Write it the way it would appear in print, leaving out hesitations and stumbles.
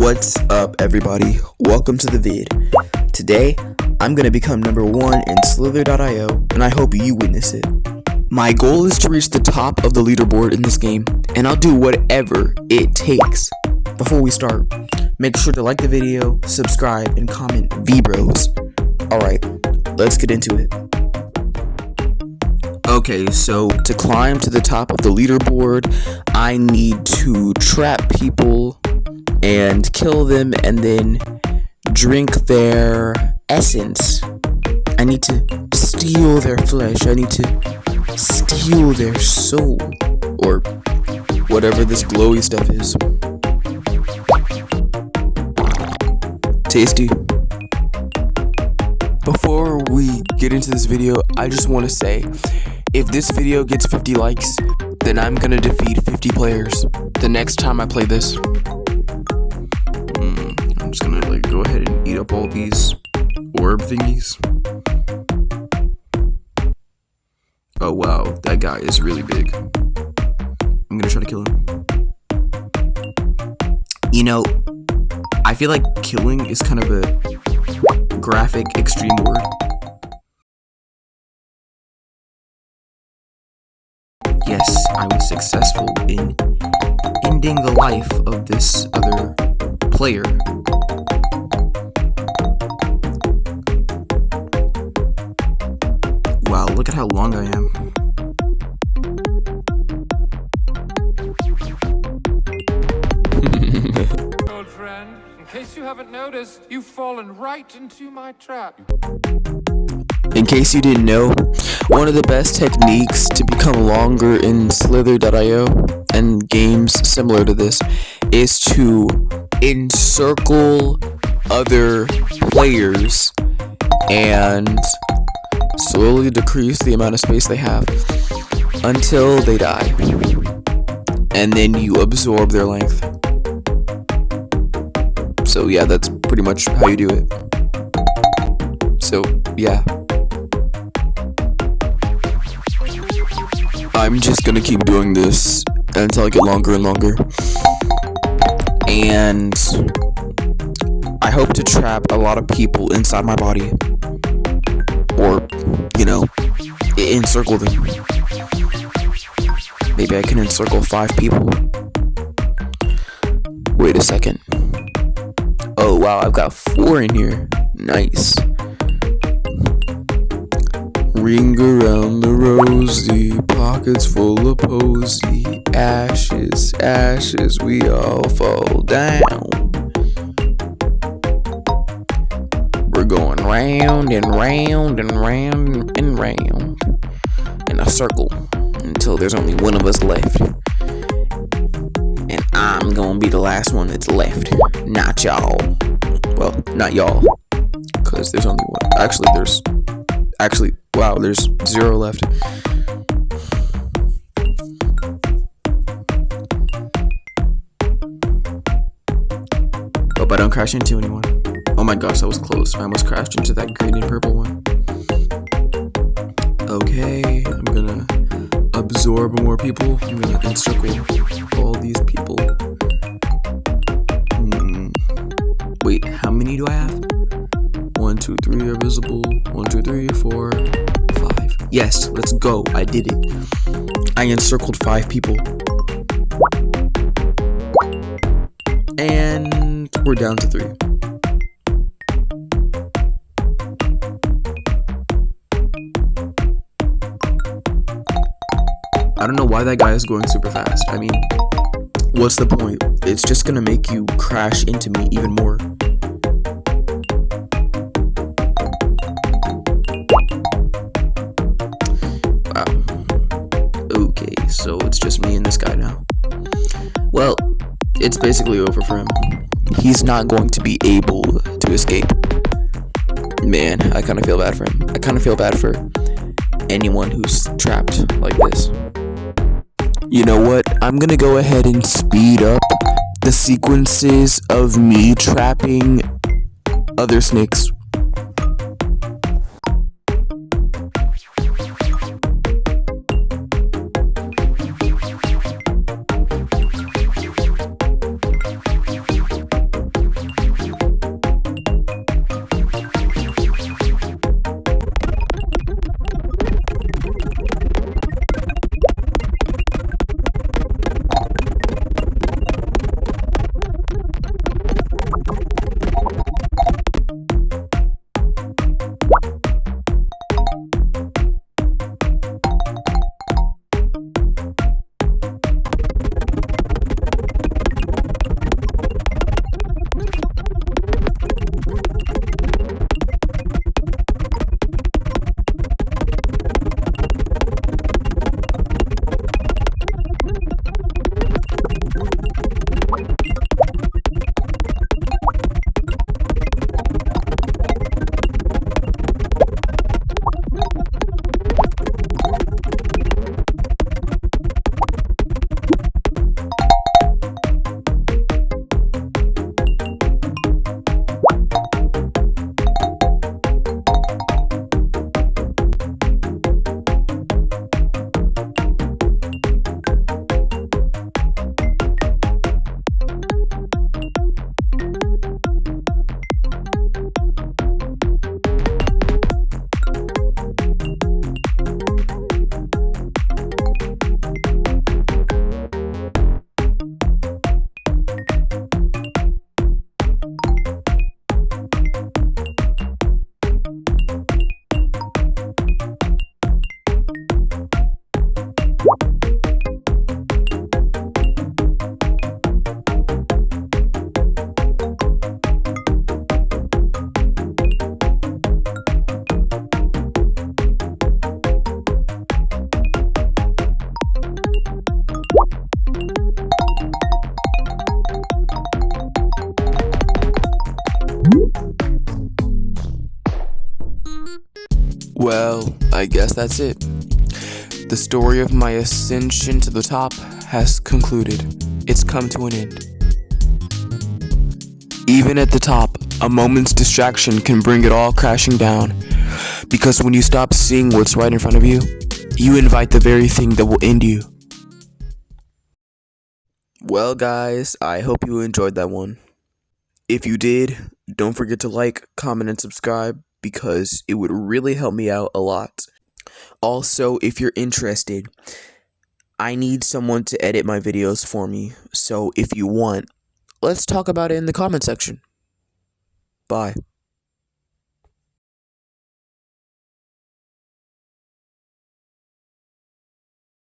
What's up, everybody? Welcome to the vid. Today, I'm gonna become number 1 in Slither.io, and I hope you witness it. My goal is to reach the top of the leaderboard in this game, and I'll do whatever it takes. Before we start, make sure to like the video, subscribe, and comment VBros. Alright, let's get into it. Okay, so to climb to the top of the leaderboard, I need to trap people and kill them and then drink their essence. I need to steal their flesh. I need to steal their soul. Or whatever this glowy stuff is. Tasty. Before we get into this video, I just want to say, if this video gets 50 likes, then I'm gonna defeat 50 players the next time I play this. I'm just gonna go ahead and eat up all these orb thingies. Oh wow, that guy is really big. I'm gonna try to kill him. You know, I feel like killing is kind of a graphic extreme word. Yes, I was successful in ending the life of this other player. Wow, look at how long I am. Old friend, in case you haven't noticed, you've fallen right into my trap. In case you didn't know, one of the best techniques to become longer in Slither.io and games similar to this is to encircle other players and slowly decrease the amount of space they have until they die. And then you absorb their length. So yeah, that's pretty much how you do it. So yeah. I'm just gonna keep doing this until I get longer and longer. And I hope to trap a lot of people inside my body. Or, you know, encircle them. Maybe I can encircle 5 people. Wait a second. Oh wow, I've got 4 in here. Nice. Ring around the rosy, pockets full of posy. Ashes, ashes, we all fall down. We're going round and round and round and round in a circle until there's only one of us left. And I'm gonna be the last one that's left, not y'all. Well, not y'all, because there's only one. Wow, there's 0 left. Hope I don't crash into anyone. Oh my gosh, that was close. I almost crashed into that green and purple one. Okay, I'm gonna absorb more people. I'm gonna encircle all these people. Wait, how many do I have? 1, 2, 3 are visible. 1, 2, 3, 4, 5. Yes, let's go. I did it. I encircled 5 people. And we're down to 3. I don't know why that guy is going super fast. I mean, what's the point? It's just gonna make you crash into me even more. Okay, so it's just me and this guy now. Well, it's basically over for him. He's not going to be able to escape. Man, I kind of feel bad for him. I kind of feel bad for anyone who's trapped like this. You know what? I'm gonna go ahead and speed up the sequences of me trapping other snakes. Well, I guess that's it. The story of my ascension to the top has concluded. It's come to an end. Even at the top, a moment's distraction can bring it all crashing down. Because when you stop seeing what's right in front of you, you invite the very thing that will end you. Well, guys, I hope you enjoyed that one. If you did, don't forget to like, comment, and subscribe because it would really help me out a lot. Also, if you're interested, I need someone to edit my videos for me. So if you want, let's talk about it in the comment section. Bye.